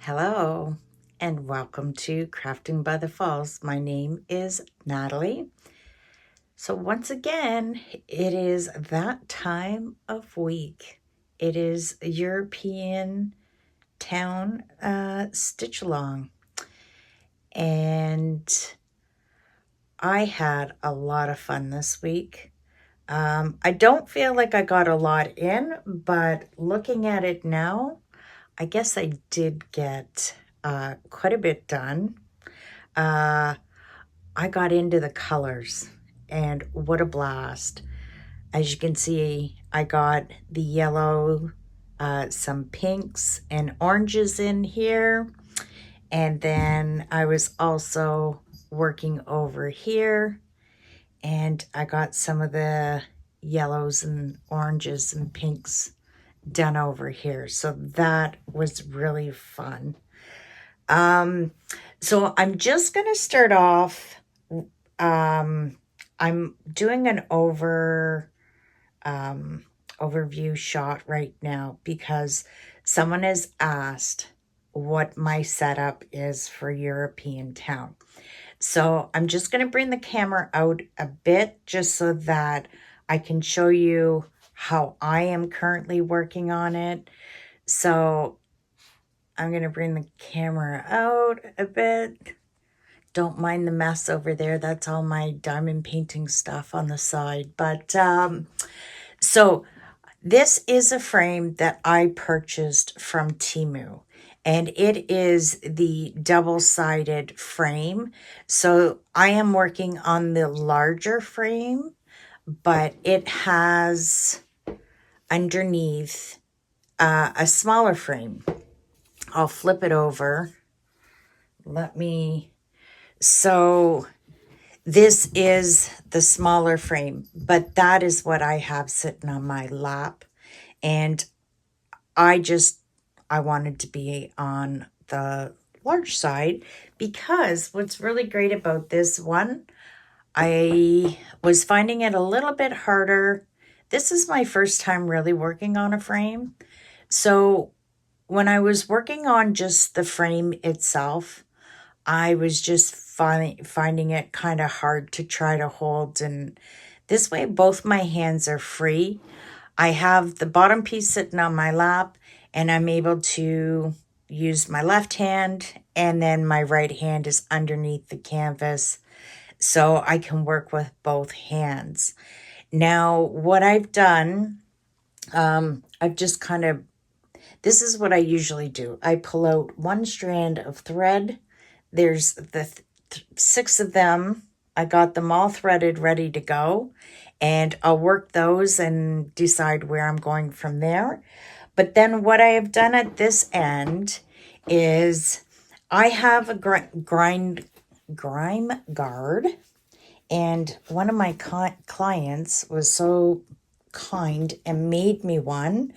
Hello and welcome to Crafting by the Falls. My name is Natalie. So once again, it is that time of week. It is European town stitch along. And I had a lot of fun this week. I don't feel like I got a lot in, but looking at it now, I guess I did get quite a bit done. I got into the colors, and what a blast. As you can see, I got the yellow, some pinks and oranges in here. And then I was also working over here, and I got some of the yellows and oranges and pinks done over here. So that was really fun. So I'm just going to start off. I'm doing an overview shot right now because someone has asked what my setup is for European town. So I'm just going to bring the camera out a bit just so that I can show you how I am currently working on it. So I'm going to bring the camera out a bit. Don't mind the mess over there. That's all my diamond painting stuff on the side. But so this is a frame that I purchased from Temu. And it is the double-sided frame. So I am working on the larger frame, but it has underneath a smaller frame. I'll flip it over. So this is the smaller frame, but that is what I have sitting on my lap. And I wanted to be on the large side because what's really great about this one, I was finding it a little bit harder. This is my first time really working on a frame. So when I was working on just the frame itself, I was just finding it kind of hard to try to hold. And this way, both my hands are free. I have the bottom piece sitting on my lap, and I'm able to use my left hand, and then my right hand is underneath the canvas, so I can work with both hands. Now, what I've done, I've just this is what I usually do. I pull out one strand of thread. There's the 6 of them. I got them all threaded, ready to go. And I'll work those and decide where I'm going from there. But then what I have done at this end is I have a grime guard. And one of my clients was so kind and made me one.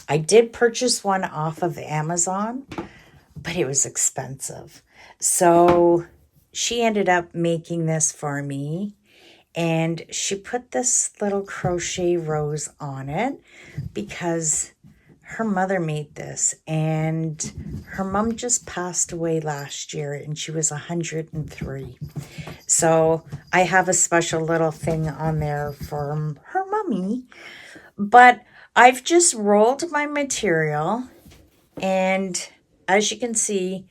I did purchase one off of Amazon, but it was expensive. So she ended up making this for me, and she put this little crochet rose on it because her mother made this, and her mom just passed away last year, and she was 103. So I have a special little thing on there for her mommy. But I've just rolled my material, And as you can see,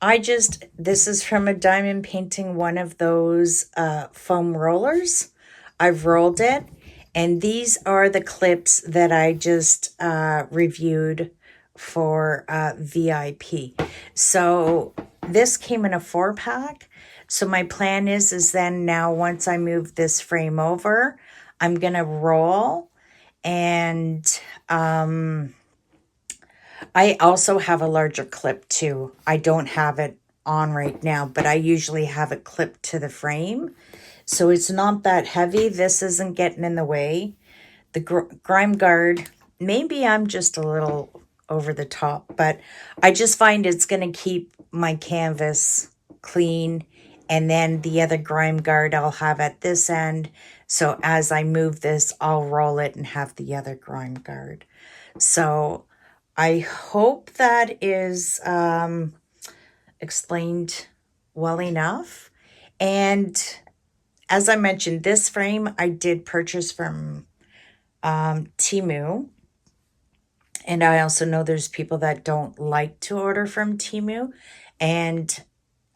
this is from a diamond painting, one of those foam rollers. I've rolled it, and these are the clips that I just reviewed for VIP. So this came in a 4-pack. So my plan is then now once I move this frame over, I'm going to roll, and I also have a larger clip too. I don't have it on right now, but I usually have it clipped to the frame. So it's not that heavy. This isn't getting in the way. The grime guard, maybe I'm just a little over the top, but I just find it's going to keep my canvas clean. And then the other grime guard I'll have at this end. So as I move this, I'll roll it and have the other grime guard. So I hope that is explained well enough. And as I mentioned, this frame I did purchase from Temu. And I also know there's people that don't like to order from Temu. And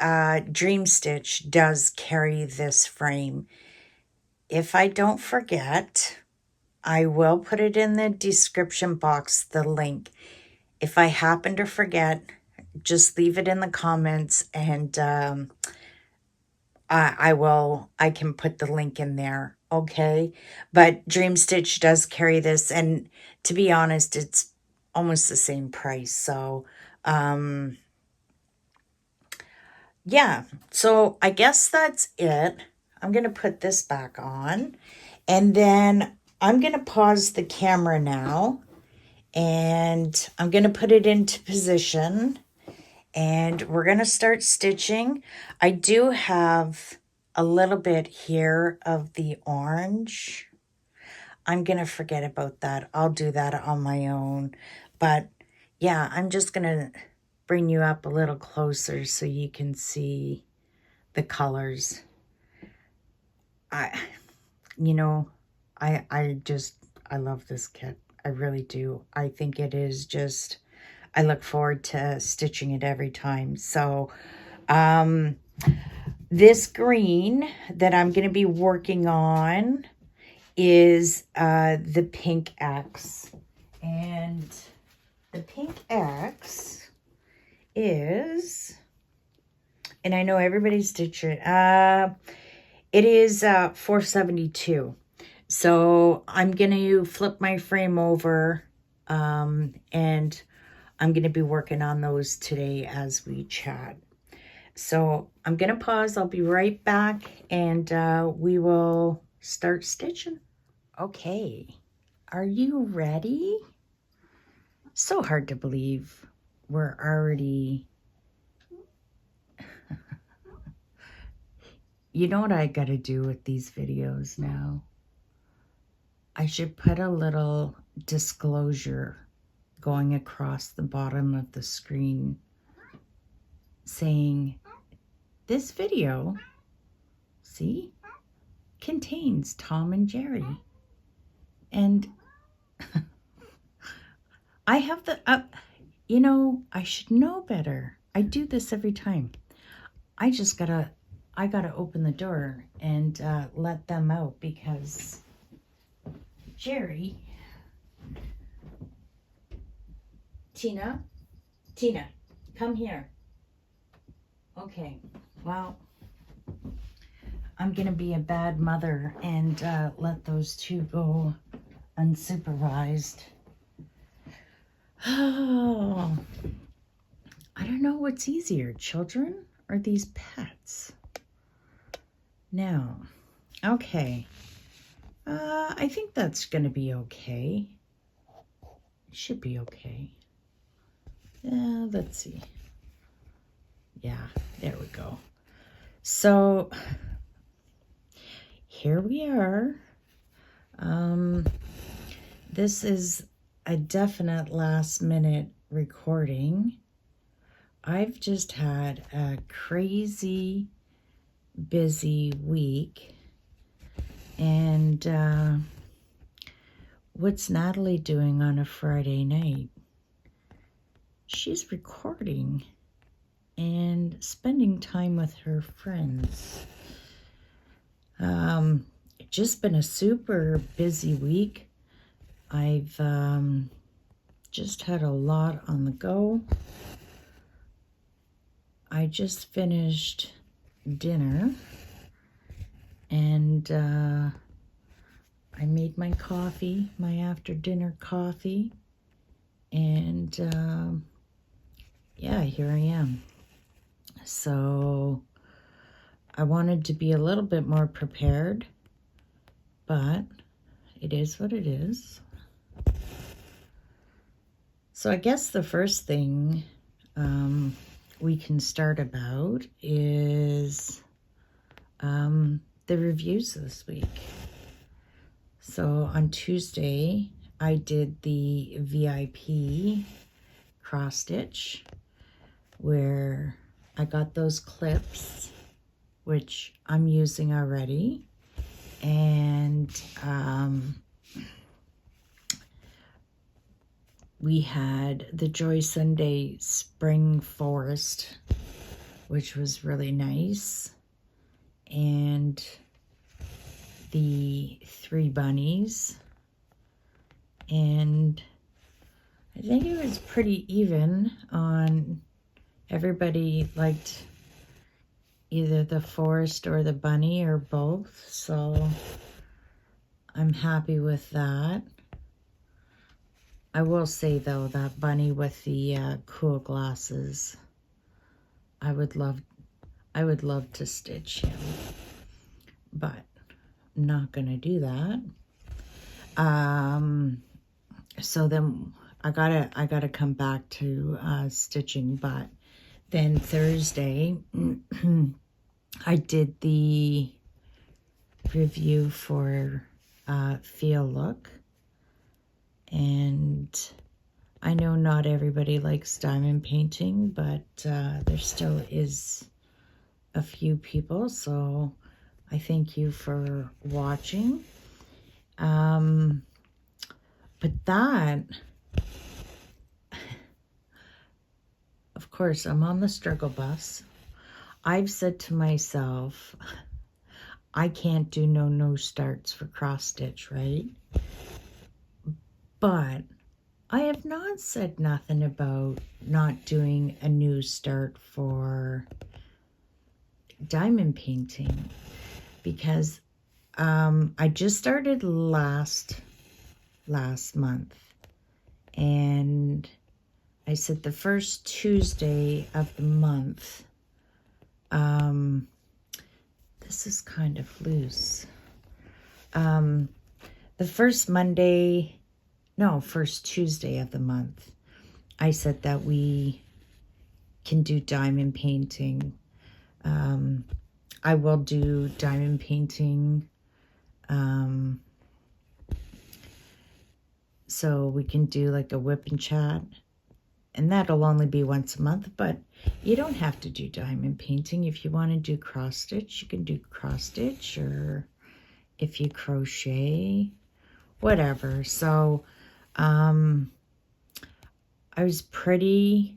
Dreamsttich does carry this frame. If I don't forget, I will put it in the description box, the link. If I happen to forget, just leave it in the comments, and I can put the link in there, okay? But Dreamsttich does carry this, and to be honest, it's almost the same price. So, yeah. So I guess that's it. I'm going to put this back on, and then I'm going to pause the camera now, and I'm going to put it into position. And we're going to start stitching. I do have a little bit here of the orange. I'm going to forget about that. I'll do that on my own. But yeah, I'm just going to bring you up a little closer so you can see the colors. I love this kit. I really do. I think it is just, I look forward to stitching it every time. So, this green that I'm going to be working on is the pink X. And the pink X is, and I know everybody's stitched it, it is 472. So I'm going to flip my frame over, and I'm going to be working on those today as we chat. So I'm going to pause. I'll be right back, and we will start stitching. Okay. Are you ready? So hard to believe we're already... You know what I got to do with these videos now? I should put a little disclosure going across the bottom of the screen saying, this video, see, contains Tom and Jerry. And I have the, I should know better. I do this every time. I gotta open the door and let them out, because Jerry, Tina, come here. Okay, well, I'm gonna be a bad mother and let those two go unsupervised. Oh, I don't know what's easier, children or these pets. Now, okay, I think that's gonna be okay. It should be okay. Let's see. Yeah, there we go. So here we are. This is a definite last minute recording. I've just had a crazy busy week. And what's Natalie doing on a Friday night? she's recording and spending time with her friends. Just been a super busy week. I've just had a lot on the go. I just finished dinner and I made my coffee, my after dinner coffee, and yeah, here I am. So I wanted to be a little bit more prepared, but it is what it is. So I guess the first thing we can start about is the reviews this week. So on Tuesday, I did the VIP cross stitch where I got those clips, which I'm using already, and we had the Joy Sunday Spring Forest, which was really nice, and the 3 bunnies, and I think it was pretty even on, everybody liked either the forest or the bunny or both, so I'm happy with that. I will say though, that bunny with the cool glasses, I would love to stitch him, but I'm not gonna do that. So then I gotta come back to stitching, but then Thursday I did the review for Feel Look, and I know not everybody likes diamond painting, but there still is a few people, so I thank you for watching. But that, of course, I'm on the struggle bus. I've said to myself, I can't do no starts for cross stitch, right? But I have not said nothing about not doing a new start for diamond painting, because I just started last month, and I said the first Tuesday of the month, this is kind of loose, the first Tuesday of the month, I said that we can do diamond painting. I will do diamond painting, so we can do like a whip and chat, and that'll only be once a month, but you don't have to do diamond painting. If you want to do cross stitch, you can do cross stitch, or if you crochet, whatever. So I was pretty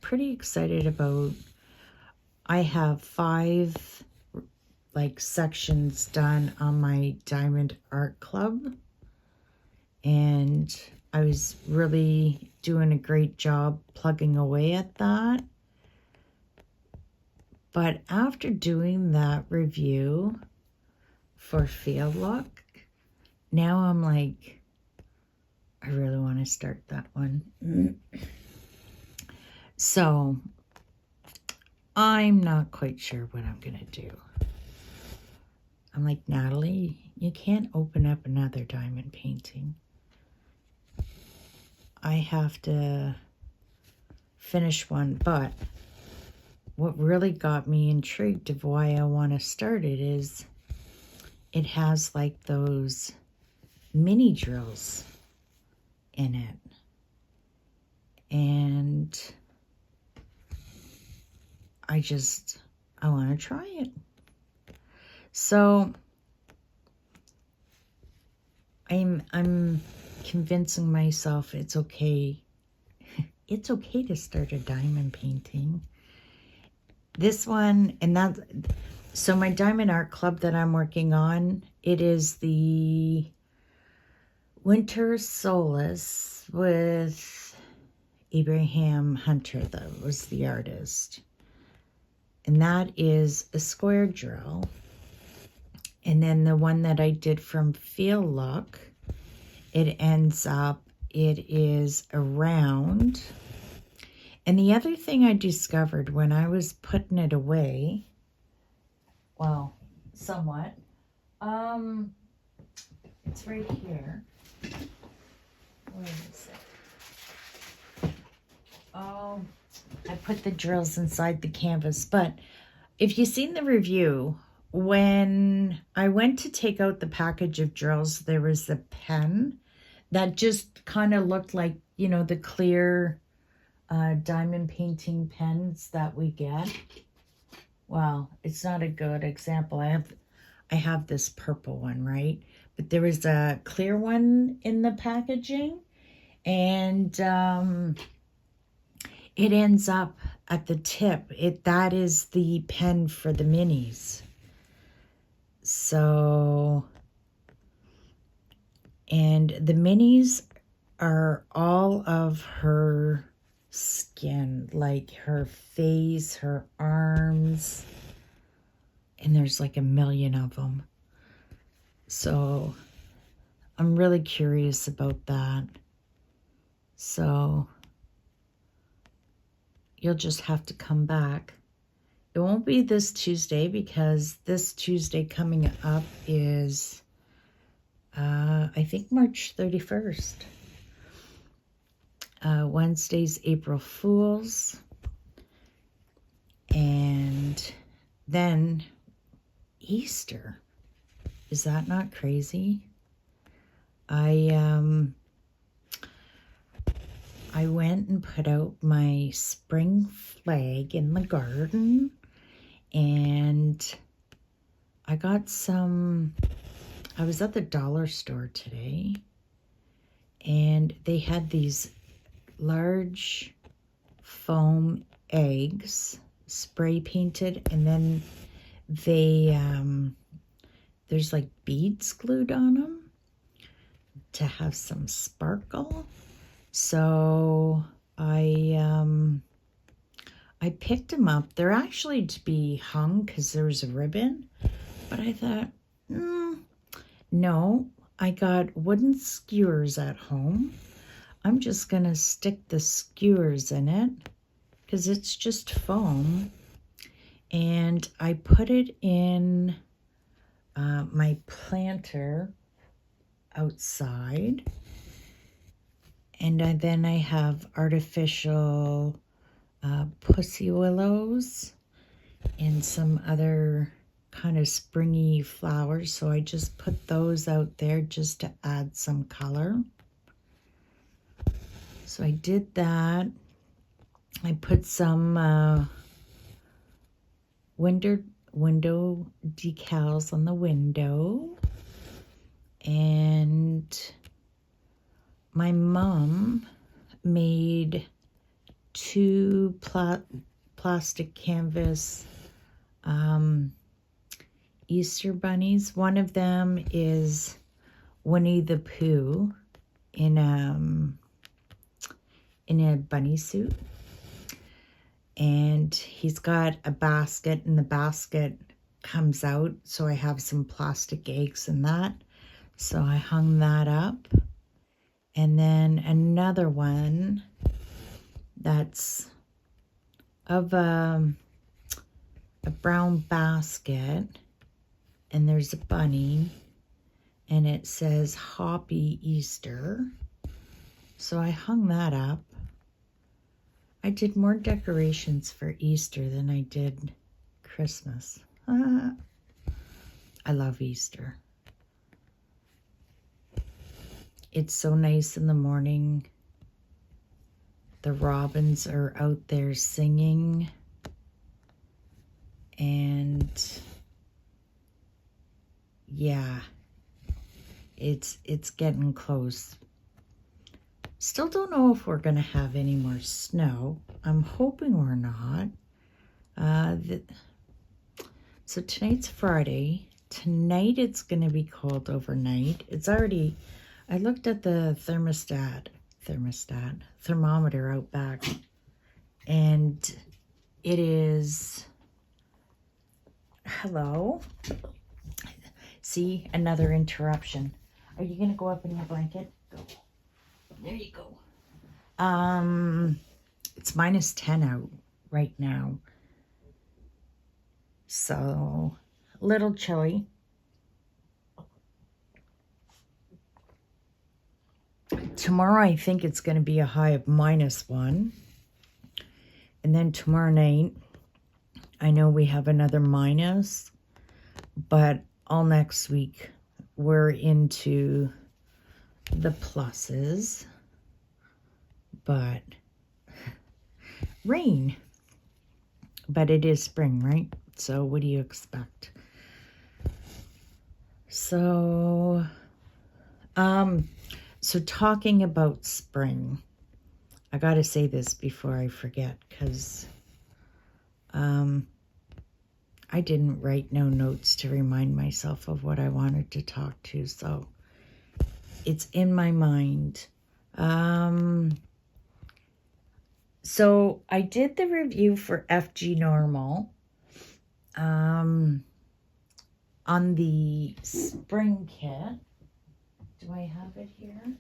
excited about, I have 5 like sections done on my Diamond Art Club, and I was really doing a great job plugging away at that. But after doing that review for Field Look, now I'm like, I really want to start that one. So I'm not quite sure what I'm gonna do. I'm like, Natalie, you can't open up another diamond painting. I have to finish one, but what really got me intrigued of why I want to start it is it has like those mini drills in it, and I want to try it. So I'm convincing myself it's okay it's okay to start a diamond painting. This one, and that, so my diamond art club that I'm working on, it is the Winter Solace with Abraham Hunter, that was the artist. And that is a square drill. And then the one that I did from Feel Look, it ends up, it is a round. And the other thing I discovered when I was putting it away, well, somewhat, it's right here. Where is it? Oh, I put the drills inside the canvas. But if you've seen the review, when I went to take out the package of drills, there was a pen that just kind of looked like, you know, the clear diamond painting pens that we get. Well, it's not a good example. I have this purple one, right? But there was a clear one in the packaging, and it ends up at the tip. That is the pen for the minis. So, and the minis are all of her skin, like her face, her arms, and there's like a million of them. So I'm really curious about that. So you'll just have to come back. It won't be this Tuesday, because this Tuesday coming up is I think March 31st. Wednesday's April Fool's, and then Easter. Is that not crazy? I went and put out my spring flag in the garden, and I got some. I was at the dollar store today, and they had these large foam eggs spray painted, and then they there's like beads glued on them to have some sparkle. So I picked them up. They're actually to be hung because there was a ribbon, but I thought, no, I got wooden skewers at home. I'm just going to stick the skewers in it because it's just foam. And I put it in my planter outside. And then I have artificial pussy willows and some other kind of springy flowers. So I just put those out there just to add some color. So I did that. I put some window decals on the window. And my mom made 2 plastic canvas Easter bunnies. One of them is Winnie the Pooh in a bunny suit, and he's got a basket, and the basket comes out, so I have some plastic eggs in that, so I hung that up. And then another one that's of a brown basket, and there's a bunny, and it says Happy Easter. So I hung that up. I did more decorations for Easter than I did Christmas. I love Easter. It's so nice in the morning. The robins are out there singing. And yeah, it's getting close. Still don't know if we're going to have any more snow. I'm hoping we're not. So tonight's Friday. Tonight it's going to be cold overnight. It's already, I looked at the thermometer out back, and it is, hello? See, another interruption. Are you going to go up in your blanket? Go. There you go. It's -10 out right now. So, a little chilly. Tomorrow, I think it's going to be a high of -1. And then tomorrow night, I know we have another minus. But all next week, we're into the pluses. But rain. But it is spring, right? So what do you expect? So, so talking about spring, I got to say this before I forget, because I didn't write no notes to remind myself of what I wanted to talk to, so it's in my mind. So I did the review for FG Normal on the spring kit. Do I have it here?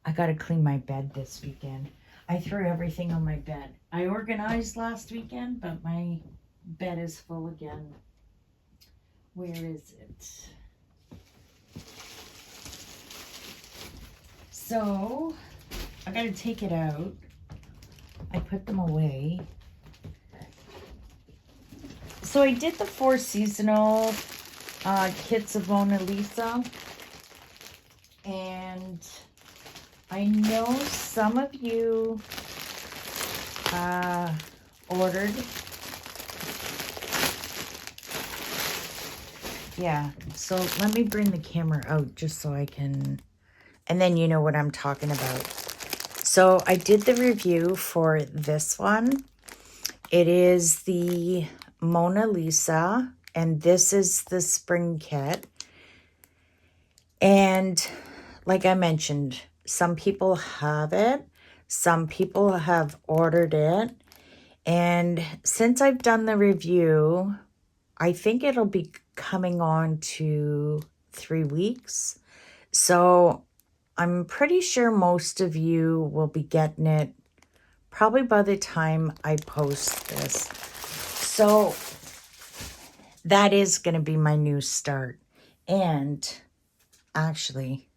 I gotta clean my bed this weekend. I threw everything on my bed. I organized last weekend, but my bed is full again. Where is it? So, I gotta take it out. I put them away. So I did the 4 seasonal kits of Mona Lisa. And I know some of you ordered. Yeah, so let me bring the camera out just so I can, and then you know what I'm talking about. So I did the review for this one. It is the Mona Lisa, and this is the spring kit. And like I mentioned, some people have it. Some people have ordered it. And since I've done the review, I think it'll be coming on to 3 weeks. So I'm pretty sure most of you will be getting it probably by the time I post this. So that is going to be my new start. And actually,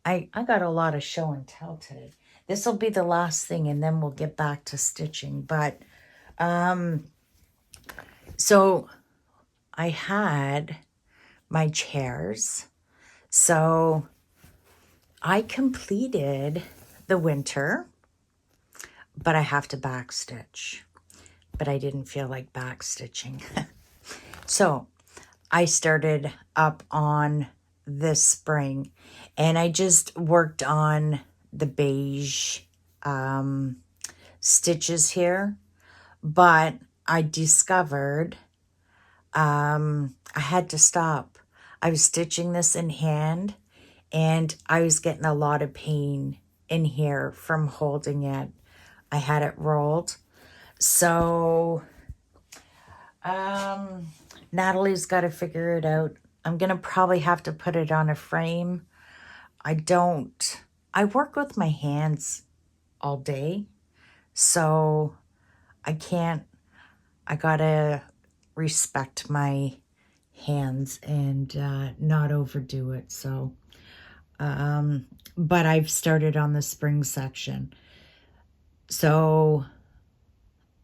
I got a lot of show and tell today. This will be the last thing, and then we'll get back to stitching. But, so I had my chairs. So I completed the winter, but I have to backstitch. But I didn't feel like backstitching. So I started up on this spring, and I just worked on the beige stitches here. But I discovered I had to stop. I was stitching this in hand, and I was getting a lot of pain in here from holding it. I had it rolled. So Natalie's got to figure it out. I'm going to probably have to put it on a frame. I work with my hands all day, so I got to respect my hands and not overdo it. So, but I've started on the spring section. So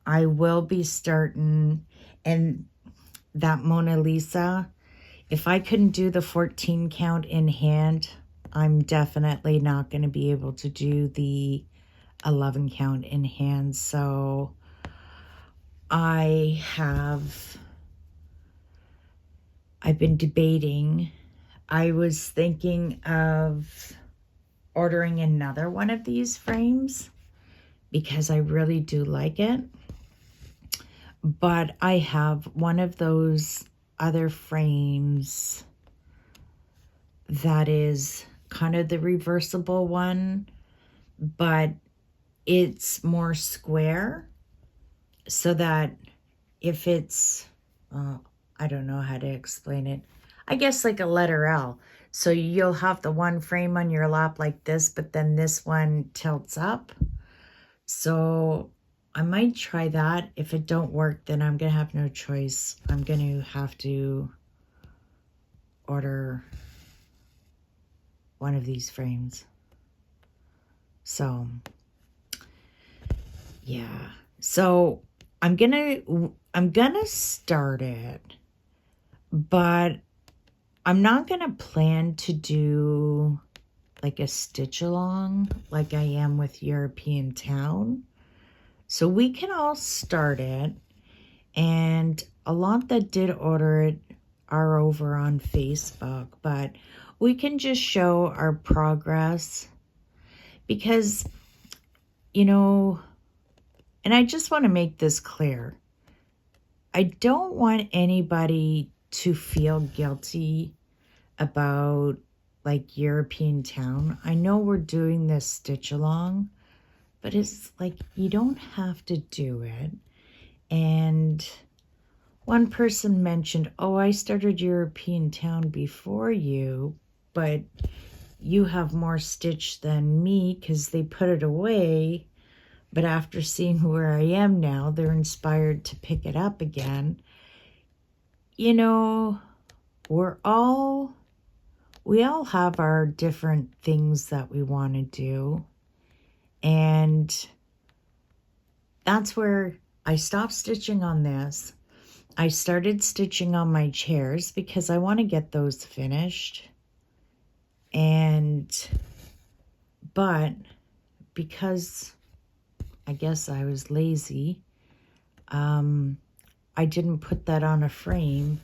I will be starting, and that Mona Lisa, if I couldn't do the 14 count in hand, I'm definitely not going to be able to do the 11 count in hand. So I've been debating. I was thinking of ordering another one of these frames because I really do like it. But I have one of those other frames that is kind of the reversible one, but it's more square, so that if it's, I don't know how to explain it. I guess like a letter L. So you'll have the one frame on your lap like this, but then this one tilts up. So I might try that. If it don't work, then I'm going to have no choice. I'm going to have to order one of these frames. So, yeah. So I'm gonna start it, but I'm not gonna plan to do like a stitch along like I am with European Town. So we can all start it, and a lot that did order it are over on Facebook, but we can just show our progress because, you know, and I just want to make this clear. I don't want anybody to feel guilty about like European Town. I know we're doing this stitch along, but it's like you don't have to do it. And one person mentioned, oh, I started European Town before you, but you have more stitch than me because they put it away. But after seeing where I am now, they're inspired to pick it up again. You know, we all have our different things that we want to do. And that's where I stopped stitching on this. I started stitching on my chairs because I want to get those finished. But because I guess I was lazy, I didn't put that on a frame.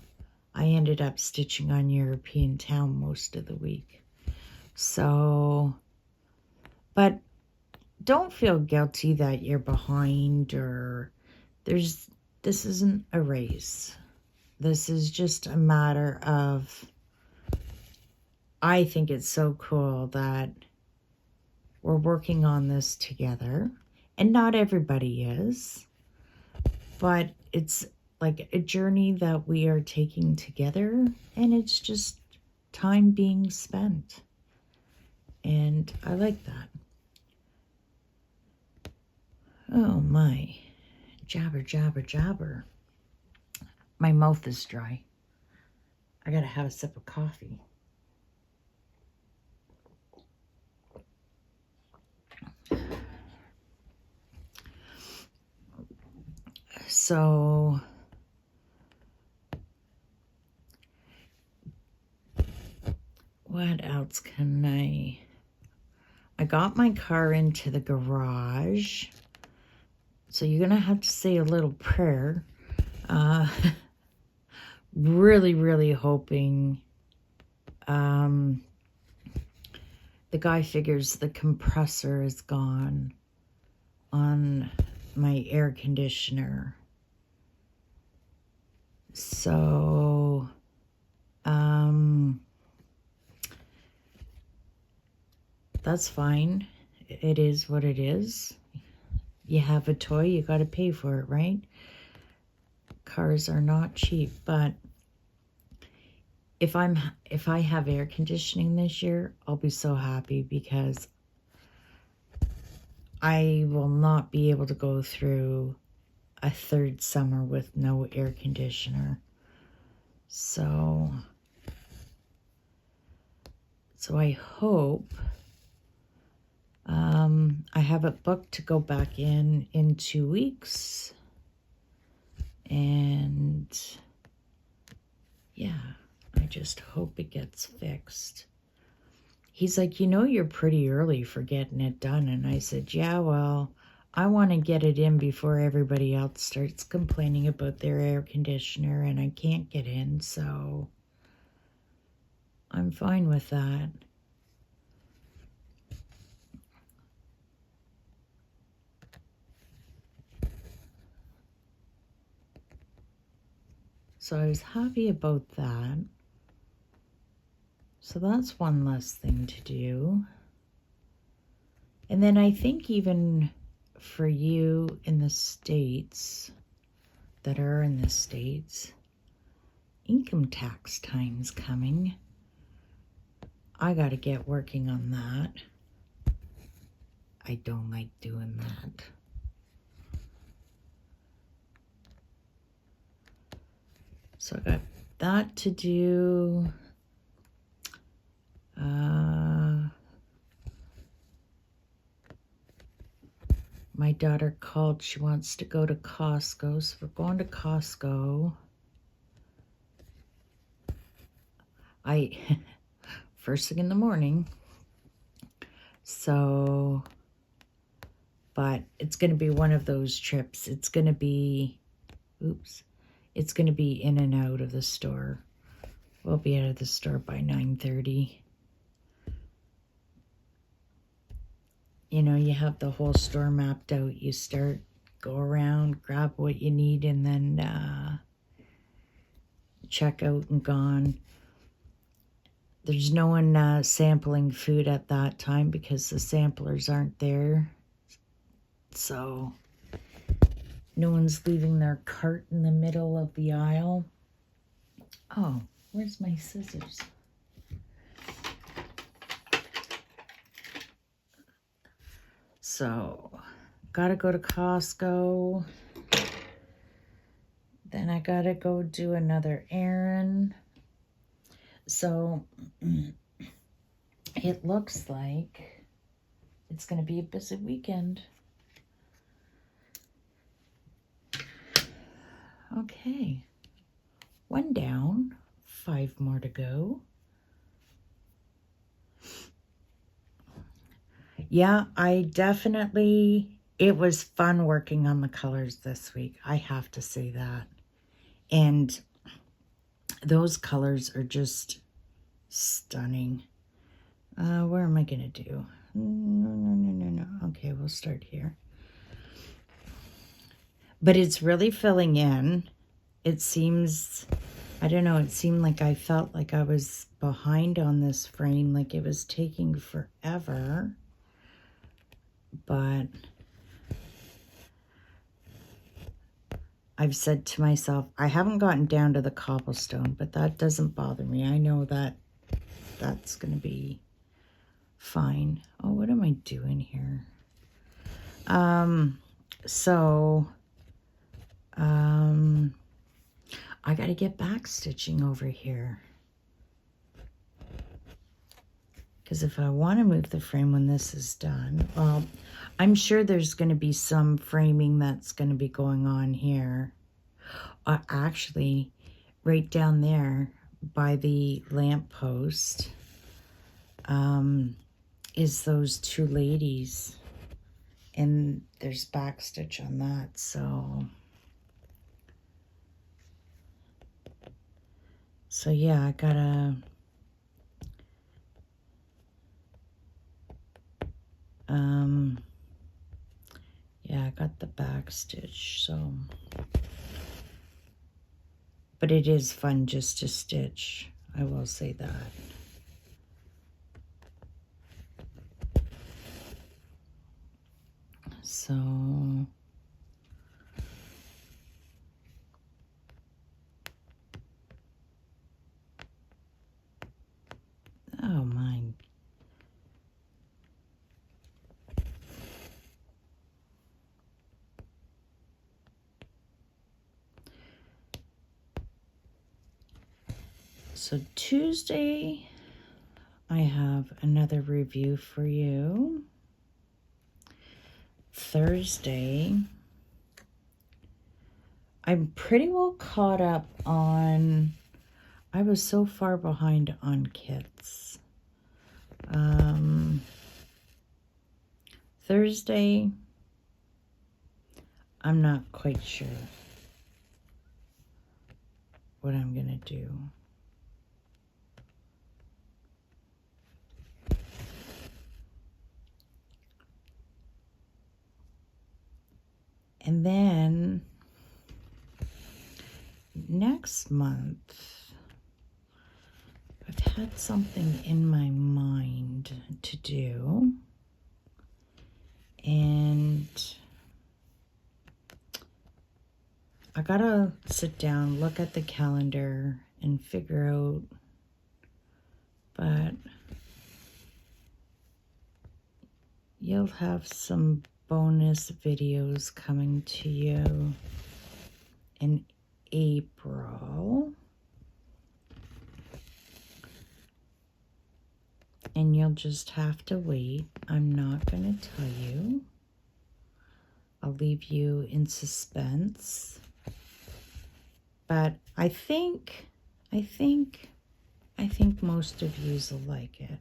I ended up stitching on European Town most of the week. So, but don't feel guilty that you're behind or this isn't a race. This is just a matter of, I think it's so cool that we're working on this together. And not everybody is, but it's like a journey that we are taking together, and it's just time being spent. And I like that. Oh my, jabber, jabber, jabber. My mouth is dry. I gotta have a sip of coffee. So, what else can I got my car into the garage. So you're going to have to say a little prayer. Really, really hoping the guy figures the compressor is gone on my air conditioner. So, that's fine. It is what it is. You have a toy, you got to pay for it, right? Cars are not cheap, but if I have air conditioning this year, I'll be so happy because I will not be able to go through a third summer with no air conditioner. So I hope I have it booked to go back in 2 weeks. And yeah, I just hope it gets fixed. He's like, you know, you're pretty early for getting it done. And I said, yeah, well, I want to get it in before everybody else starts complaining about their air conditioner and I can't get in. So I'm fine with that. So I was happy about that. So that's one less thing to do. And then I think even for you in the States, that are in the States, income tax time's coming. I got to get working on that. I don't like doing that. So I got that to do. My daughter called. She wants to go to Costco. So we're going to Costco. First thing in the morning. So, but it's going to be one of those trips. It's going to be, it's going to be in and out of the store. We'll be out of the store by 9:30. You know, you have the whole store mapped out. You start, go around, grab what you need, and then check out and gone. There's no one sampling food at that time because the samplers aren't there. So no one's leaving their cart in the middle of the aisle. Oh, where's my scissors? So, gotta go to Costco. Then I gotta go do another errand. So, it looks like it's gonna be a busy weekend. Okay. 1 down, 5 more to go. Yeah, it was fun working on the colors this week. I have to say that. And those colors are just stunning. Where am I going to do? No. Okay, we'll start here. But it's really filling in. It seems, I don't know, it seemed like I felt like I was behind on this frame, like it was taking forever. But I've said to myself, I haven't gotten down to the cobblestone, but that doesn't bother me. I know that that's going to be fine. Oh, what am I doing here? I got to get back stitching over here. Because if I want to move the frame when this is done, well, I'm sure there's going to be some framing that's going to be going on here. Actually, right down there by the lamppost is those 2 ladies. And there's backstitch on that, so yeah, I gotta yeah, I got the backstitch, so, but it is fun just to stitch, I will say that. So, oh my. So Tuesday, I have another review for you. Thursday, I'm pretty well caught up on, I was so far behind on kits. Thursday, I'm not quite sure what I'm gonna do. And then next month, I've had something in my mind to do, and I gotta sit down, look at the calendar, and figure out, but you'll have some bonus videos coming to you in April. And you'll just have to wait. I'm not going to tell you. I'll leave you in suspense. But I think most of yous will like it.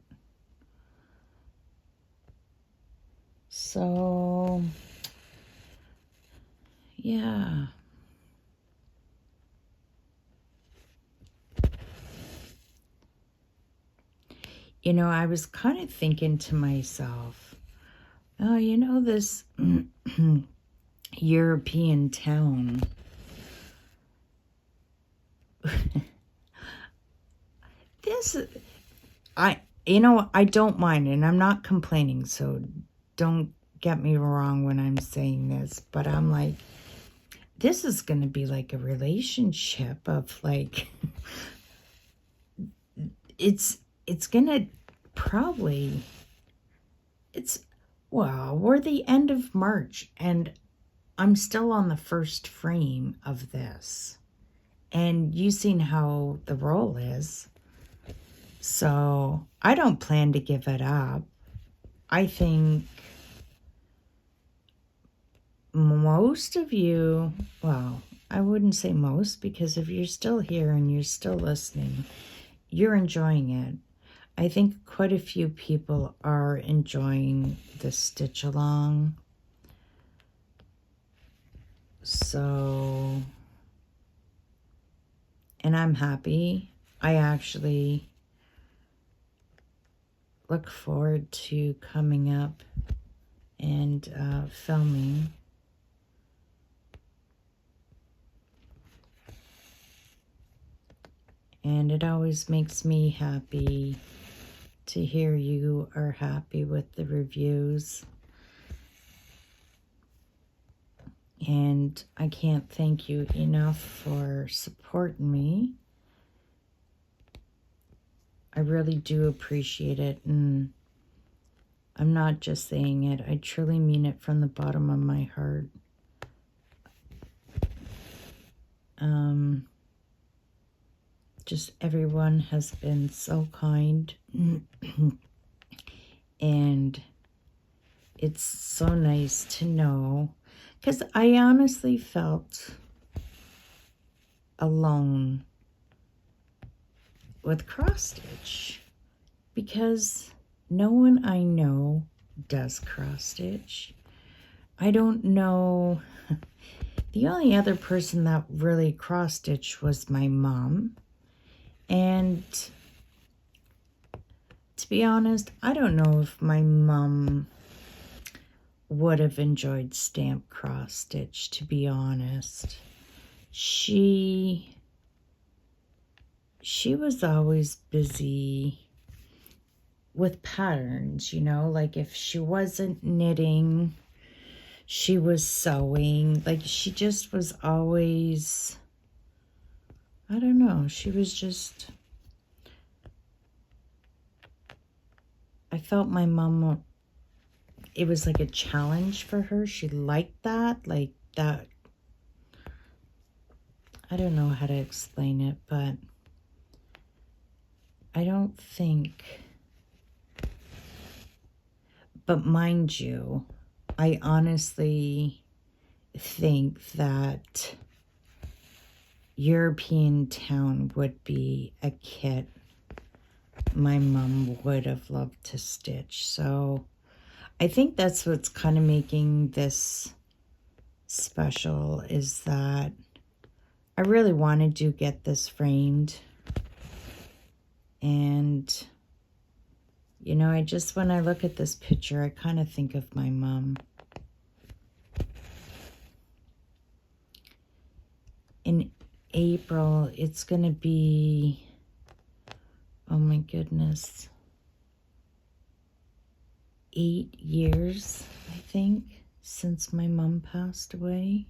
So, yeah. You know, I was kind of thinking to myself, oh, you know, this European town, I don't mind, and I'm not complaining, so don't get me wrong when I'm saying this, but I'm like, this is going to be like a relationship of like, it's going to probably, well, we're the end of March, and I'm still on the first frame of this. And you've seen how the roll is. So I don't plan to give it up. I think most of you, well, I wouldn't say most, because if you're still here and you're still listening, you're enjoying it. I think quite a few people are enjoying the stitch along. So, and I'm happy. I actually look forward to coming up and filming. And it always makes me happy to hear you are happy with the reviews. And I can't thank you enough for supporting me. I really do appreciate it, and I'm not just saying it. I truly mean it from the bottom of my heart. Just everyone has been so kind. And it's so nice to know, because I honestly felt alone with cross stitch, because no one I know does cross stitch. I don't know. The only other person that really cross stitched was my mom. And to be honest, I don't know if my mom would have enjoyed stamp cross stitch, to be honest. She was always busy with patterns, you know, like if she wasn't knitting, she was sewing. Like she just was always, I don't know, she was just, I felt my mom, it was like a challenge for her. She liked that, like that. I don't know how to explain it, but I don't think, but mind you, I honestly think that European town would be a kit my mom would have loved to stitch. So I think that's what's kind of making this special, is that I really wanted to get this framed. And, you know, I just, when I look at this picture, I kind of think of my mom. And April, it's going to be, oh my goodness, 8 years, I think, since my mom passed away.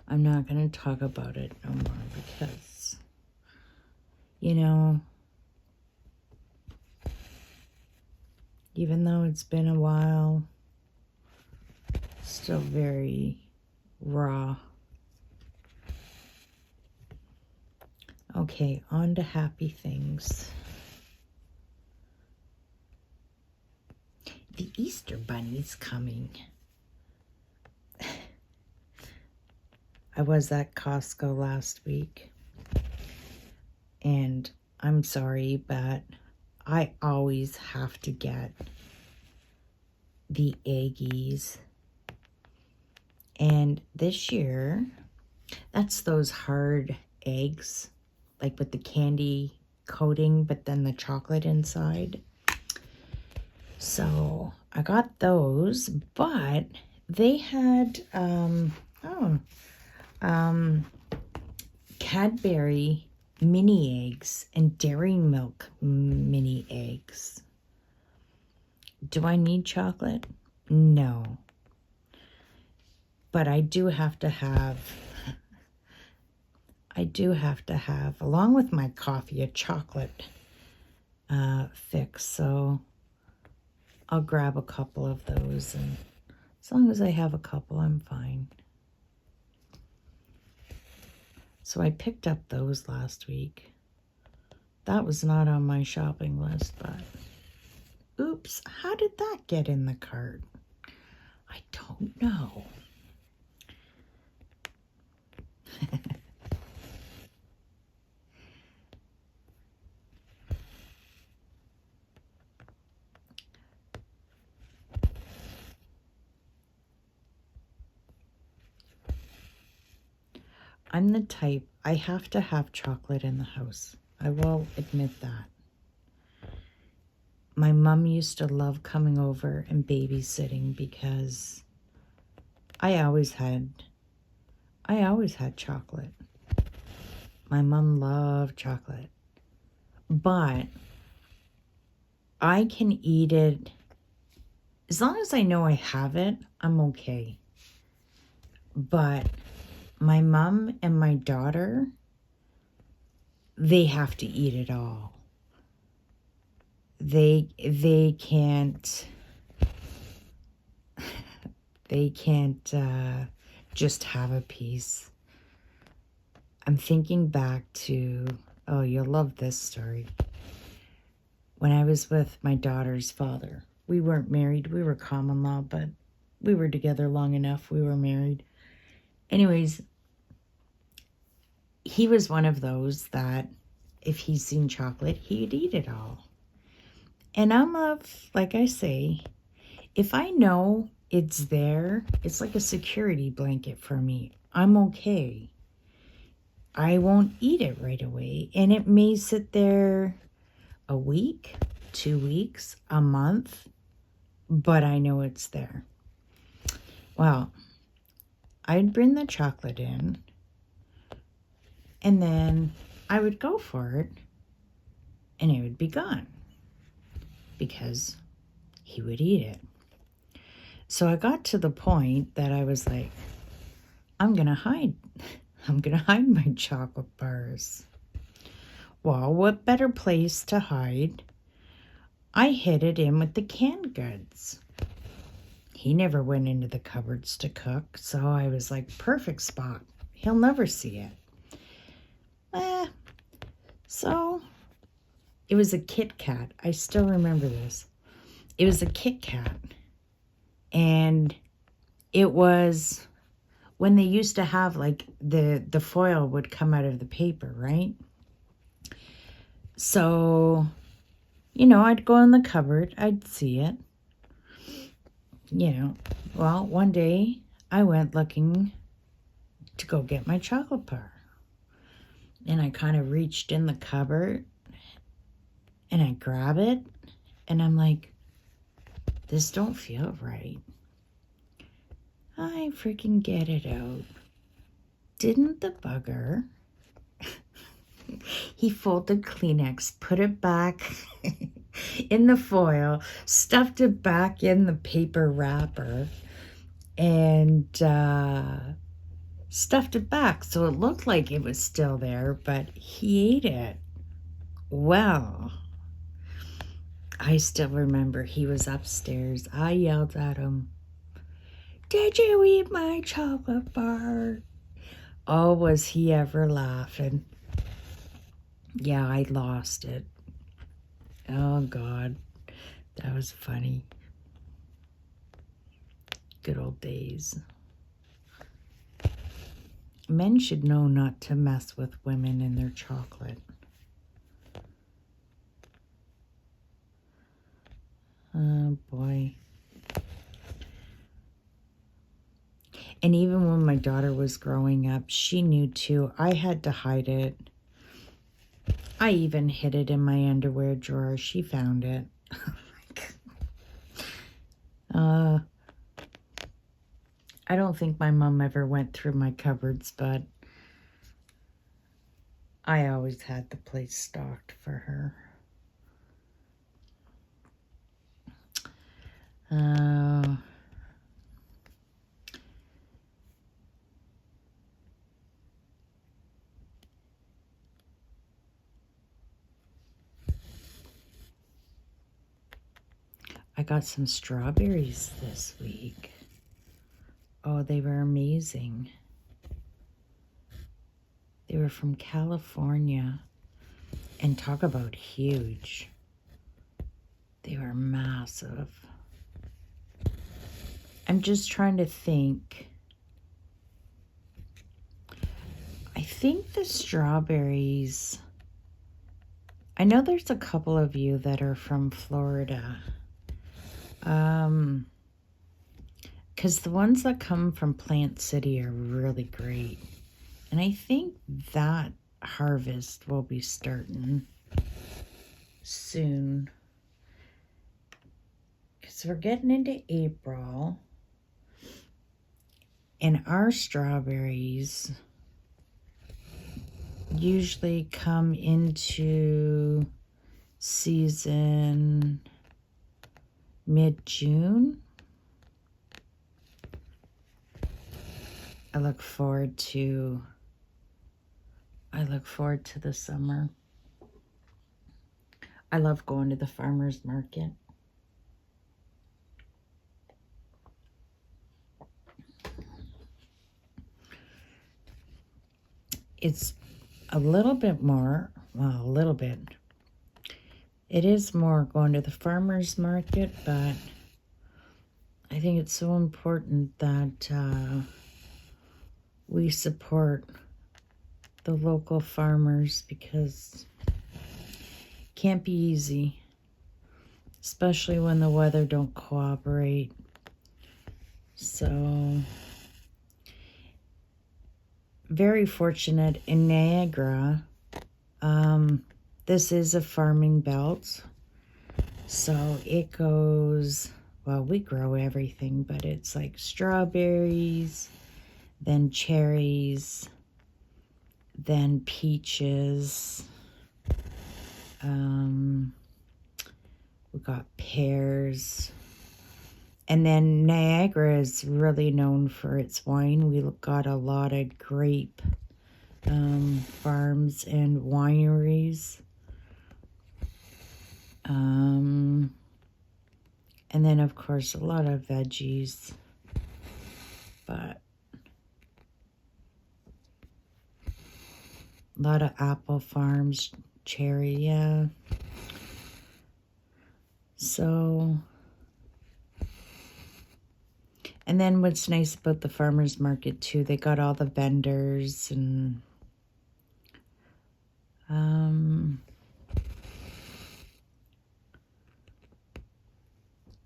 I'm not going to talk about it no more because, you know, even though it's been a while, still very raw. Okay, on to happy things. The Easter Bunny's coming. I was at Costco last week, and I'm sorry, but I always have to get the eggies. And this year, that's those hard eggs, like with the candy coating, but then the chocolate inside. So I got those, but they had, Cadbury mini eggs and Dairy Milk mini eggs. Do I need chocolate? No. But I do have to have, along with my coffee, a chocolate fix. So I'll grab a couple of those, and as long as I have a couple, I'm fine. So I picked up those last week. That was not on my shopping list, but oops, how did that get in the cart? I don't know. I'm the type, I have to have chocolate in the house. I will admit that. My mom used to love coming over and babysitting because I always had chocolate. My mom loved chocolate. But I can eat it, as long as I know I have it, I'm okay. But my mom and my daughter, they have to eat it all. They can't just have a piece. I'm thinking back to, oh, you'll love this story. When I was with my daughter's father, we weren't married, we were common law, but we were together long enough, we were married. Anyways, he was one of those that if he's seen chocolate, he'd eat it all. And I'm like I say, if I know it's there, it's like a security blanket for me. I'm okay. I won't eat it right away. And it may sit there a week, 2 weeks, a month, but I know it's there. Well, I'd bring the chocolate in, and then I would go for it, and it would be gone because he would eat it. So I got to the point that I was like, I'm going to hide my chocolate bars. Well, what better place to hide? I hid it in with the canned goods. He never went into the cupboards to cook, so I was like, perfect spot. He'll never see it. So it was a Kit Kat. I still remember this. It was a Kit Kat. And it was when they used to have, like, the foil would come out of the paper, right? So, I'd go in the cupboard. I'd see it. Well, one day I went looking to go get my chocolate bar. And I kind of reached in the cupboard and I grab it and I'm like, this don't feel right. I freaking get it out. Didn't the bugger? He folded Kleenex, put it back in the foil, stuffed it back in the paper wrapper, and stuffed it back so it looked like it was still there, but he ate it. Well, I still remember he was upstairs. I yelled at him, "Did you eat my chocolate bar?" Oh, was he ever laughing. Yeah, I lost it. Oh, God. That was funny. Good old days. Men should know not to mess with women and their chocolate. Oh, boy. And even when my daughter was growing up, she knew too. I had to hide it. I even hid it in my underwear drawer. She found it. I don't think my mom ever went through my cupboards, but I always had the place stocked for her. I got some strawberries this week. Oh, they were amazing. They were from California. And talk about huge. They were massive. I'm just trying to think. I think the strawberries... I know there's a couple of you that are from Florida. Because the ones that come from Plant City are really great. And I think that harvest will be starting soon. Because we're getting into April. And our strawberries usually come into season mid-June. I look forward to the summer. I love going to the farmer's market. It's a little bit more, well, a little bit. It is more going to the farmer's market, but I think it's so important that we support the local farmers, because it can't be easy, especially when the weather don't cooperate. So, very fortunate in Niagara. This is a farming belt, so it goes, well, we grow everything, but it's like strawberries, then cherries, then peaches. We got pears. And then Niagara is really known for its wine. We got a lot of grape farms and wineries. And then, of course, a lot of veggies. But a lot of apple farms, cherry, yeah. So, and then what's nice about the farmer's market too, they got all the vendors and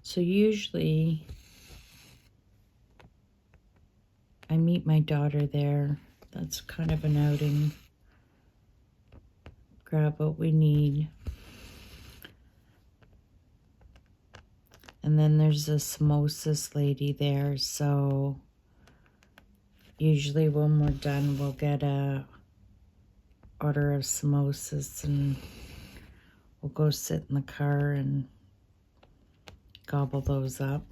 so usually I meet my daughter there. That's kind of an outing. Grab what we need. And then there's a samosas lady there, so Usually when we're done, we'll get a order of samosas and we'll go sit in the car and gobble those up.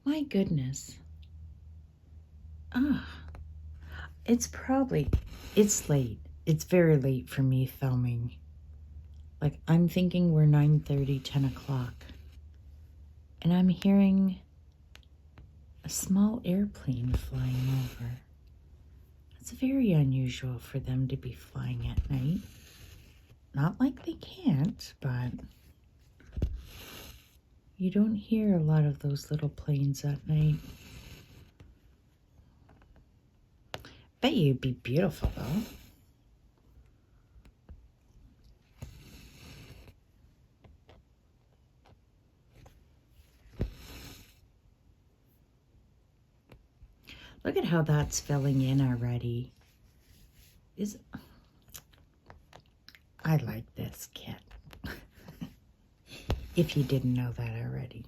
My goodness. It's late. It's very late for me filming. Like, I'm thinking we're 9:30, 10 o'clock. And I'm hearing a small airplane flying over. It's very unusual for them to be flying at night. Not like they can't, but you don't hear a lot of those little planes at night. Bet you'd be beautiful, though. Look at how that's filling in already. I like this kit. If you didn't know that already.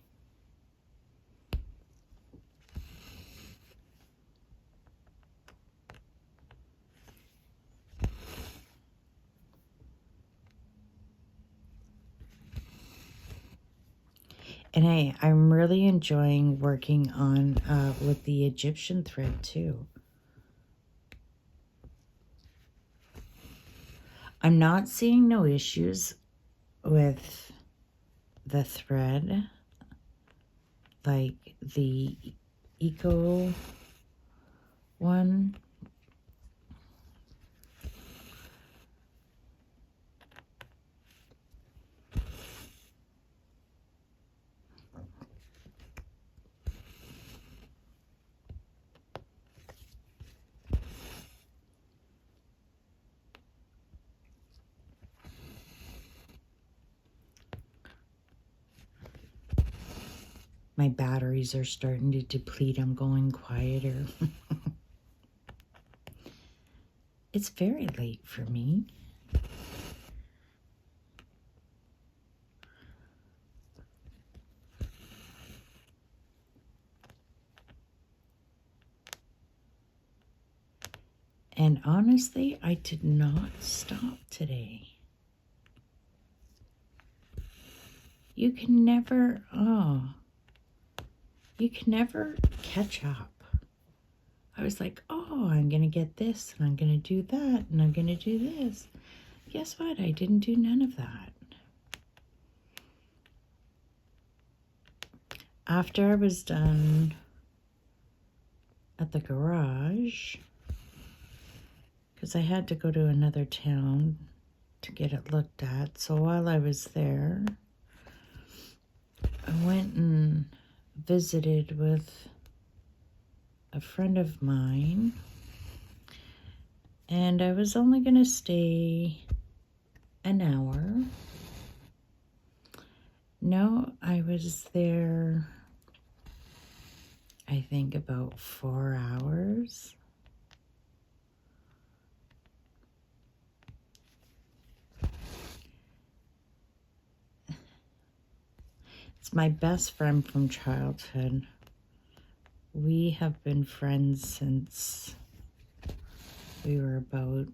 And I'm really enjoying working on with the Egyptian thread too. I'm not seeing no issues with the thread, like the Eco one. My batteries are starting to deplete. I'm going quieter. It's very late for me. And honestly, I did not stop today. You can never catch up. I was like, oh, I'm going to get this, and I'm going to do that, and I'm going to do this. Guess what? I didn't do none of that. After I was done at the garage, because I had to go to another town to get it looked at. So while I was there, I went and visited with a friend of mine, and I was only going to stay an hour. No, I was there, I think, about 4 hours. It's my best friend from childhood. We have been friends since we were about,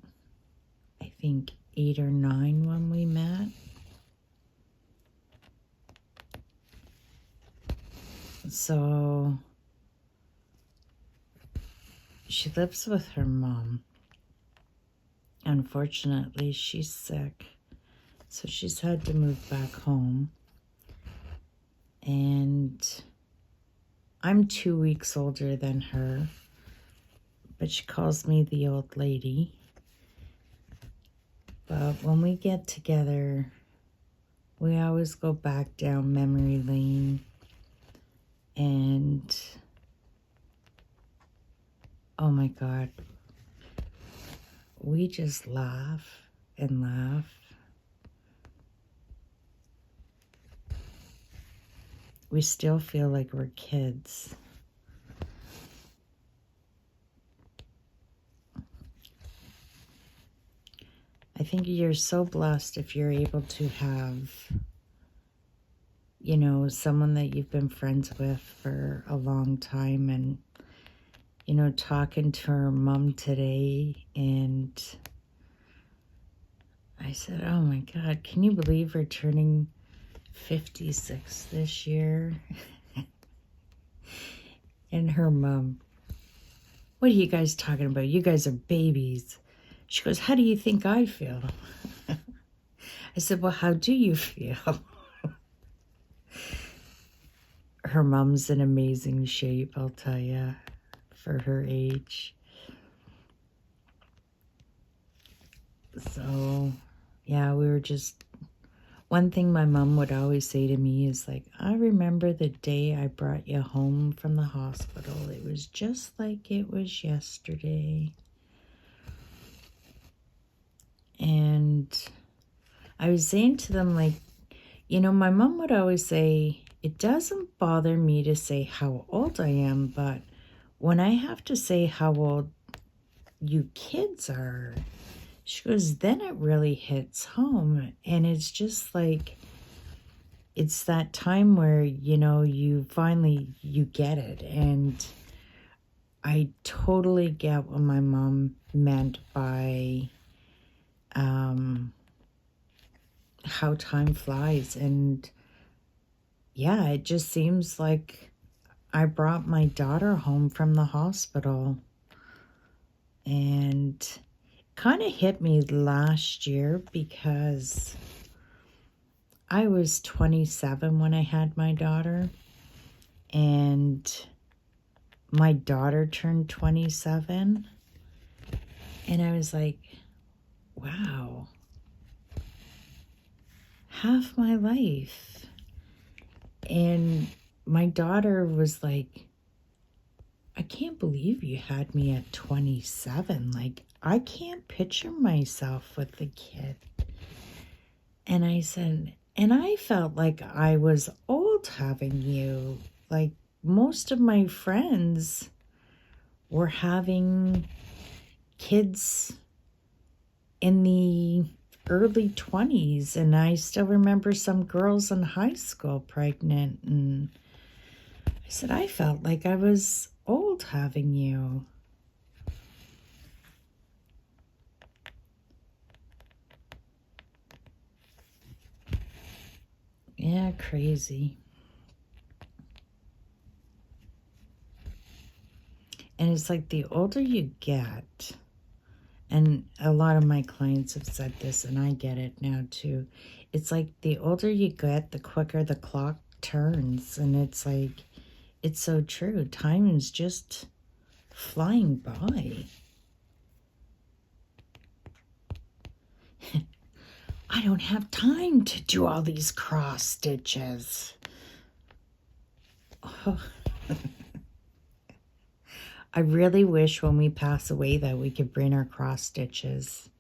I think, 8 or 9 when we met. So she lives with her mom. Unfortunately, she's sick, so she's had to move back home. And I'm 2 weeks older than her, but she calls me the old lady. But when we get together, we always go back down memory lane. And oh my God, we just laugh and laugh. we still feel like we're kids. I think you're so blessed if you're able to have, you know, someone that you've been friends with for a long time. And, you know, talking to her mom today, and I said, oh my God, can you believe we're turning 56 this year? And her mom, what are you guys talking about? You guys are babies. She goes, how do you think I feel? I said, well, how do you feel? Her mom's in amazing shape, I'll tell you, for her age. So, yeah, we were just... One thing my mom would always say to me is like, I remember the day I brought you home from the hospital. It was just like it was yesterday. And I was saying to them, like, you know, my mom would always say, it doesn't bother me to say how old I am, but when I have to say how old you kids are, she goes, then it really hits home. And it's just like, it's that time where, you know, you finally, you get it. And I totally get what my mom meant by how time flies. And yeah, it just seems like I brought my daughter home from the hospital, and kind of hit me last year because I was 27 when I had my daughter, and my daughter turned 27, and I was like, wow, half my life. And my daughter was like, I can't believe you had me at 27. Like, I can't picture myself with the kid. And I said, and I felt like I was old having you. Like, most of my friends were having kids in the early 20s. And I still remember some girls in high school pregnant. And I said, I felt like I was old having you. Yeah, crazy. And it's like the older you get, and a lot of my clients have said this, and I get it now too. It's like the older you get, the quicker the clock turns. And it's like, it's so true. Time is just flying by. I don't have time to do all these cross stitches. Oh. I really wish when we pass away that we could bring our cross stitches.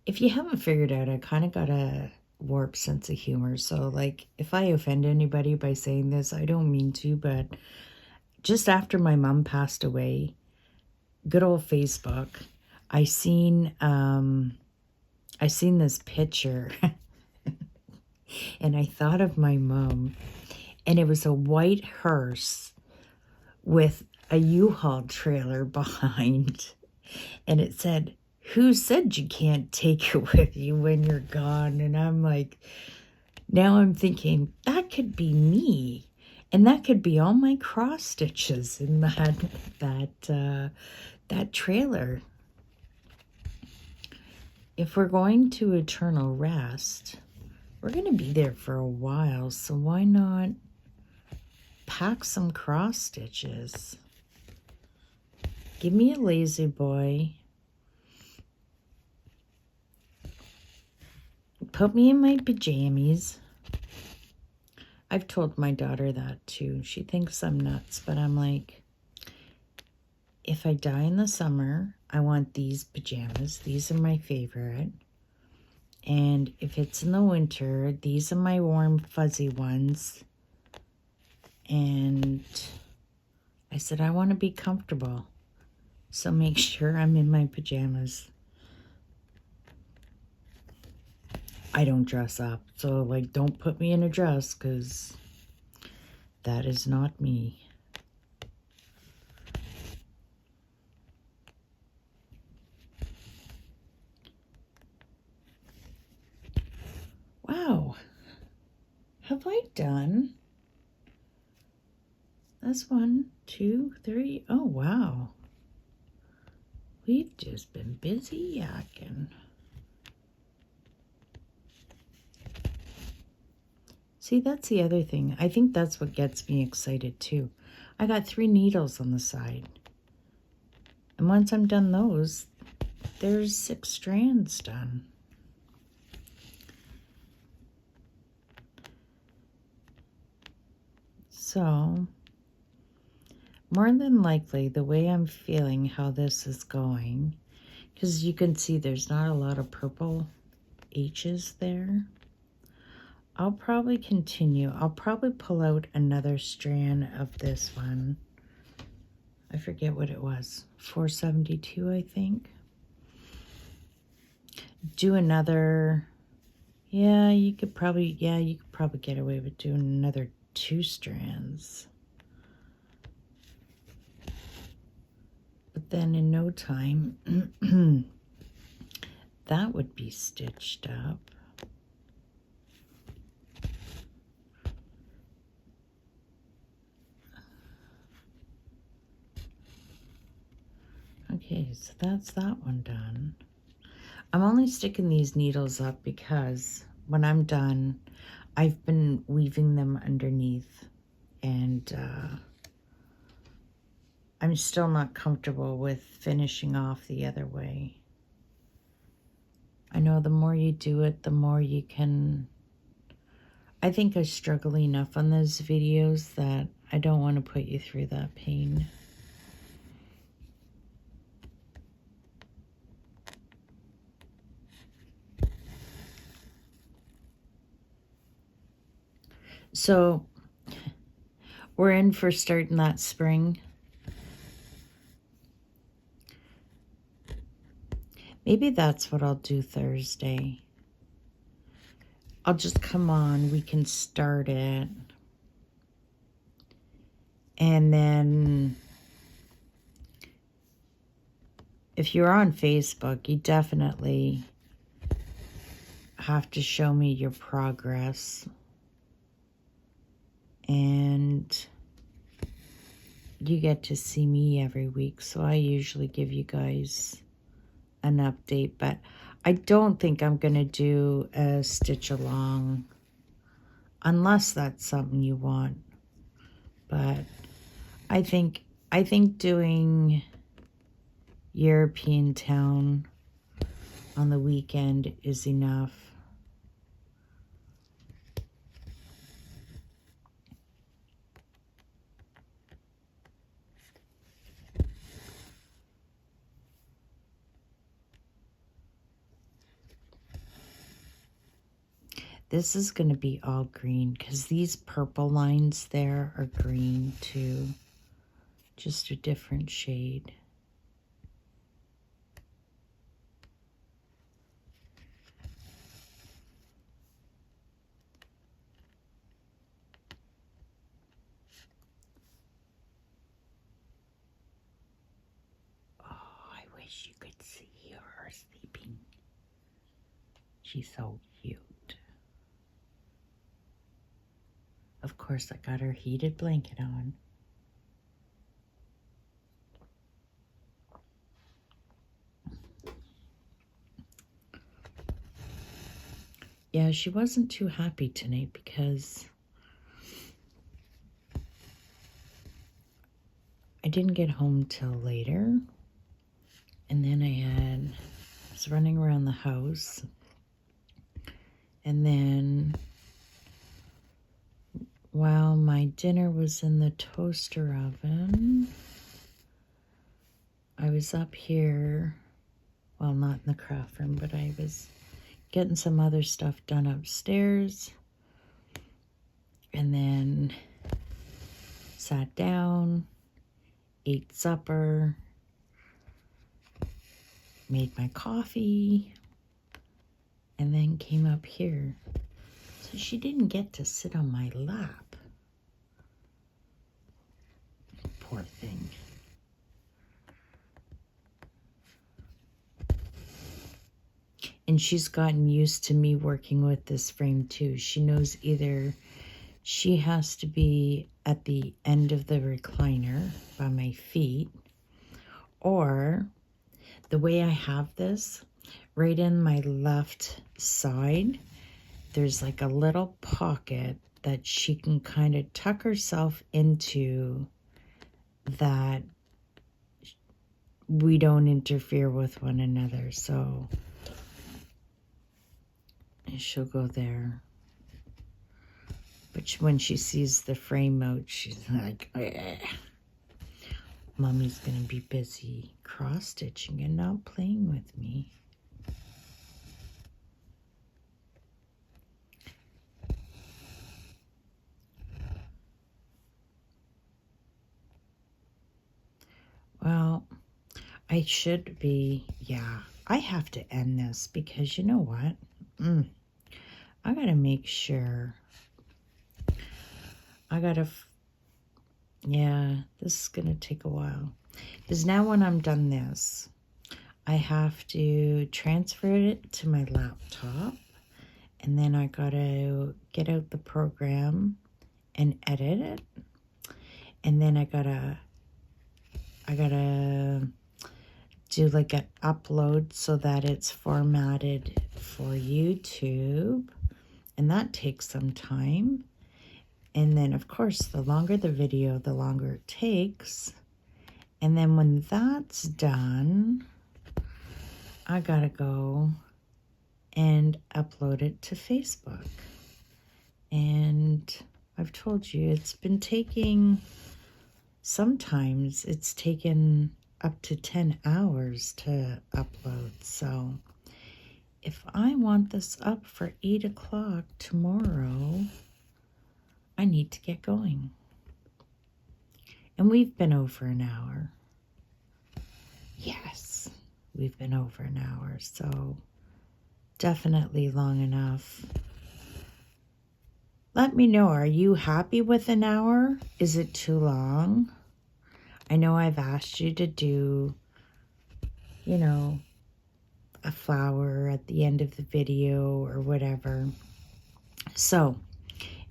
If you haven't figured out, I kind of got a warped sense of humor. So, like, if I offend anybody by saying this, I don't mean to, but just after my mom passed away, good old Facebook, I seen this picture and I thought of my mom, and it was a white hearse with a U-Haul trailer behind, and it said, who said you can't take it with you when you're gone? And I'm like, now I'm thinking, that could be me. And that could be all my cross stitches in that trailer. If we're going to eternal rest, we're going to be there for a while. So why not pack some cross stitches? Give me a lazy boy. Put me in my pajamas. I've told my daughter that too. She thinks I'm nuts, but I'm like, if I die in the summer, I want these pajamas. These are my favorite. And if it's in the winter, these are my warm fuzzy ones. And I said, I want to be comfortable. So make sure I'm in my pajamas. I don't dress up. So, like, don't put me in a dress because that is not me. Wow. Have I done? That's 1, 2, 3. Oh, wow. We've just been busy yakking. See, that's the other thing. I think that's what gets me excited too. I got 3 needles on the side. And once I'm done those, there's 6 strands done. So, more than likely, the way I'm feeling how this is going, because you can see there's not a lot of purple H's there, I'll probably continue. I'll probably pull out another strand of this one. I forget what it was. 472, I think. Do another. You could probably get away with doing another 2 strands. But then in no time, that would be stitched up. Okay, so that's that one done. I'm only sticking these needles up because when I'm done, I've been weaving them underneath, and I'm still not comfortable with finishing off the other way. I know the more you do it, the more you can. I think I struggle enough on those videos that I don't want to put you through that pain. So we're in for starting that spring. Maybe that's what I'll do Thursday. I'll just come on, we can start it. And then if you're on Facebook, you definitely have to show me your progress. And you get to see me every week, so I usually give you guys an update, but I don't think I'm going to do a stitch along unless that's something you want. But I think doing European Town on the weekend is enough. This is going to be all green because these purple lines there are green too. Just a different shade. Oh, I wish you could see her sleeping. She's so cute. Of course, I got her heated blanket on. Yeah, she wasn't too happy tonight because I didn't get home till later. And then I was running around the house. And then while my dinner was in the toaster oven, I was up here, well, not in the craft room, but I was getting some other stuff done upstairs. And then sat down, ate supper, made my coffee, and then came up here. So she didn't get to sit on my lap. Poor thing. And she's gotten used to me working with this frame too. She knows either she has to be at the end of the recliner by my feet, or the way I have this, right in my left side, there's like a little pocket that she can kind of tuck herself into, that we don't interfere with one another. So she'll go there. But when she sees the frame out, she's like, eh. Mommy's going to be busy cross-stitching and not playing with me. Well, I should be, yeah, I have to end this because you know what? I got to make sure. Yeah, this is going to take a while. Because now when I'm done this, I have to transfer it to my laptop. And then I got to get out the program and edit it. And then I gotta do like an upload so that it's formatted for YouTube. And that takes some time. And then, of course, the longer the video, the longer it takes. And then when that's done, I gotta go and upload it to Facebook. And I've told you, it's been taking, sometimes it's taken up to 10 hours to upload. So if I want this up for 8 o'clock tomorrow, I need to get going. And we've been over an hour. Yes, we've been over an hour, so definitely long enough. Let me know, are you happy with an hour? Is it too long? I know I've asked you to do, you know, a flower at the end of the video or whatever. So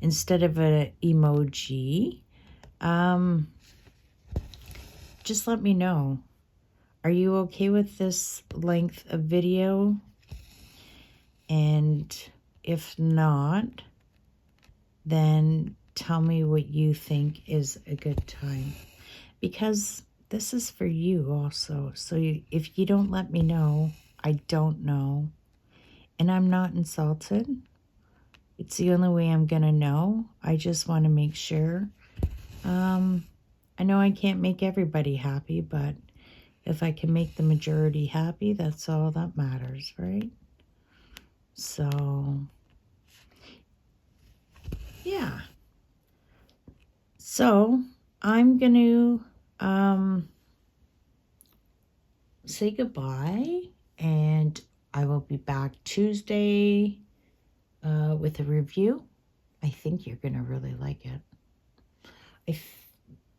instead of an emoji, just let me know. Are you okay with this length of video? And if not, then tell me what you think is a good time. Because this is for you also. So if you don't let me know, I don't know. And I'm not insulted. It's the only way I'm going to know. I just want to make sure. I know I can't make everybody happy, but if I can make the majority happy, that's all that matters, right? So, yeah. So, I'm going to say goodbye, and I will be back Tuesday with a review. I think you're going to really like it.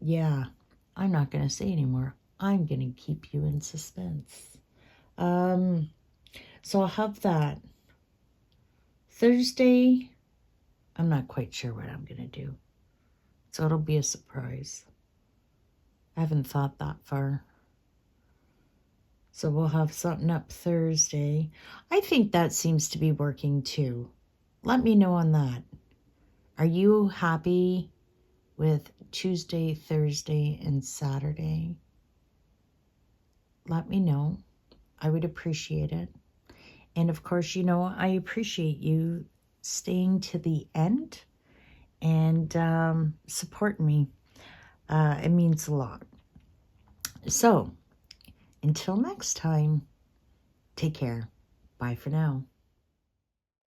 Yeah, I'm not going to say anymore. I'm going to keep you in suspense. So I'll have that. Thursday, I'm not quite sure what I'm going to do. So it'll be a surprise. I haven't thought that far. So we'll have something up Thursday. I think that seems to be working too. Let me know on that. Are you happy with Tuesday, Thursday, and Saturday? Let me know. I would appreciate it. And of course, you know, I appreciate you staying to the end and supporting me. It means a lot. So, until next time, take care. Bye for now.